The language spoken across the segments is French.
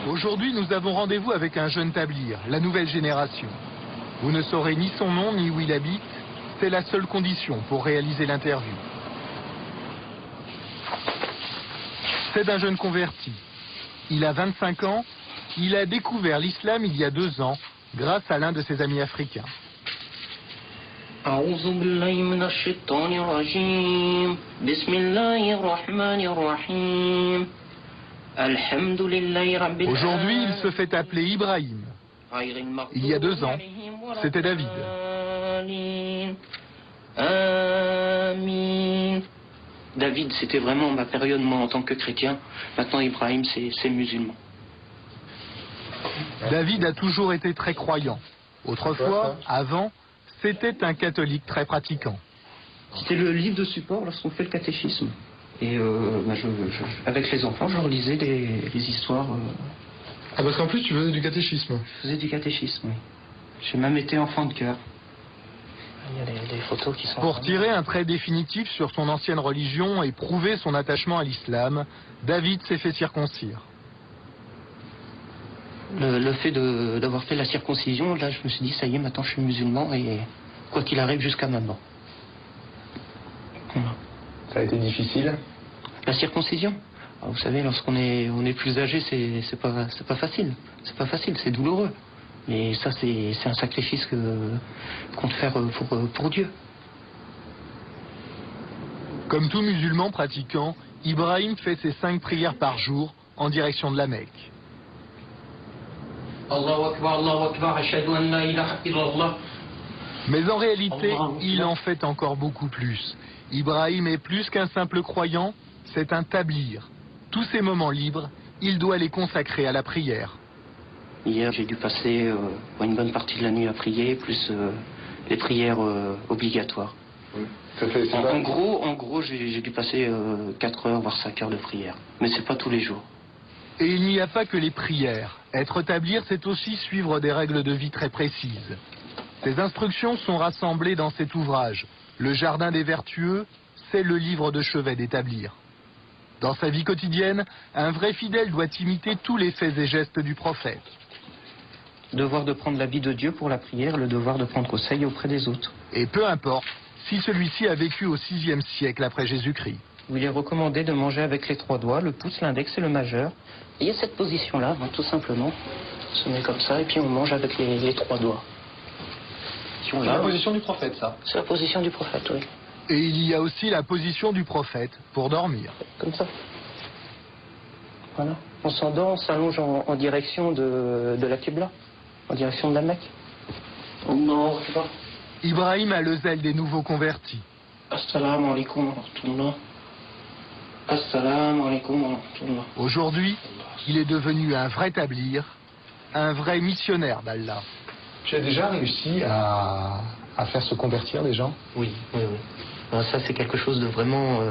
Aujourd'hui, nous avons rendez-vous avec un jeune tablir, la nouvelle génération. Vous ne saurez ni son nom ni où il habite. C'est la seule condition pour réaliser l'interview. C'est un jeune converti. Il a 25 ans. Il a découvert l'islam il y a 2 ans grâce à l'un de ses amis africains. Aujourd'hui, il se fait appeler Ibrahim. Il y a 2 ans, c'était David. David, c'était vraiment ma période, moi, en tant que chrétien. Maintenant, Ibrahim, c'est musulman. David a toujours été très croyant. Autrefois, avant, c'était un catholique très pratiquant. C'était le livre de support lorsqu'on fait le catéchisme. Et avec les enfants, je relisais les histoires. Ah, parce qu'en plus, tu faisais du catéchisme. Je faisais du catéchisme, oui. J'ai même été enfant de cœur. Il y a des photos qui sont... Pour tirer un trait définitif sur son ancienne religion et prouver son attachement à l'islam, David s'est fait circoncire. Le fait d'avoir fait la circoncision, là, je me suis dit, ça y est, maintenant je suis musulman et quoi qu'il arrive jusqu'à maintenant. Voilà. Ça a été difficile? La circoncision? Alors, vous savez, lorsqu'on est plus âgé, c'est pas facile. C'est pas facile, c'est douloureux. Mais ça, c'est un sacrifice qu'on fait pour Dieu. Comme tout musulman pratiquant, Ibrahim fait ses 5 prières par jour en direction de la Mecque. Mais en réalité, il en fait encore beaucoup plus. Ibrahim est plus qu'un simple croyant, c'est un tablir. Tous ses moments libres, il doit les consacrer à la prière. Hier, j'ai dû passer une bonne partie de la nuit à prier, plus les prières obligatoires. Oui. En gros, j'ai dû passer 4 heures, voire 5 heures de prière. Mais c'est pas tous les jours. Et il n'y a pas que les prières. Être tablir, c'est aussi suivre des règles de vie très précises. Ces instructions sont rassemblées dans cet ouvrage. Le Jardin des Vertueux, c'est le livre de chevet des tablirs. Dans sa vie quotidienne, un vrai fidèle doit imiter tous les faits et gestes du prophète. Le devoir de prendre l'habit de Dieu pour la prière, le devoir de prendre conseil auprès des autres. Et peu importe si celui-ci a vécu au VIe siècle après Jésus-Christ. Il est recommandé de manger avec les 3 doigts, le pouce, l'index et le majeur. Et il y a cette position-là, tout simplement. On se met comme ça et puis on mange avec les 3 doigts. C'est la position du prophète, ça? C'est la position du prophète, oui. Et il y a aussi la position du prophète pour dormir. Comme ça. Voilà. On s'endort, on s'allonge en direction de la Qibla, en direction de la Mecque. Non, je sais pas. Ibrahim a le zèle des nouveaux convertis. Assalamu alaikum wa rahmatullah. Assalamu alaikum wa rahmatullah. Aujourd'hui, il est devenu un vrai tablir, un vrai missionnaire d'Allah. Tu as déjà réussi à faire se convertir des gens? Oui. Alors ça, c'est quelque chose de vraiment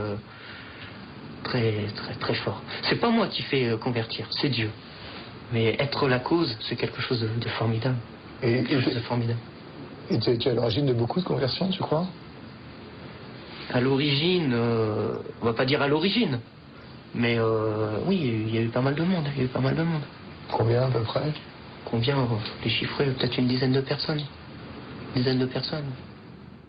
très fort. C'est pas moi qui fais convertir, c'est Dieu. Mais être la cause, c'est quelque chose de formidable. Et tu es à l'origine de beaucoup de conversions, tu crois? À l'origine, on va pas dire à l'origine, mais oui, il y a eu pas mal de monde. Combien à peu près? Combien? Les chiffrer, peut-être une dizaine de personnes.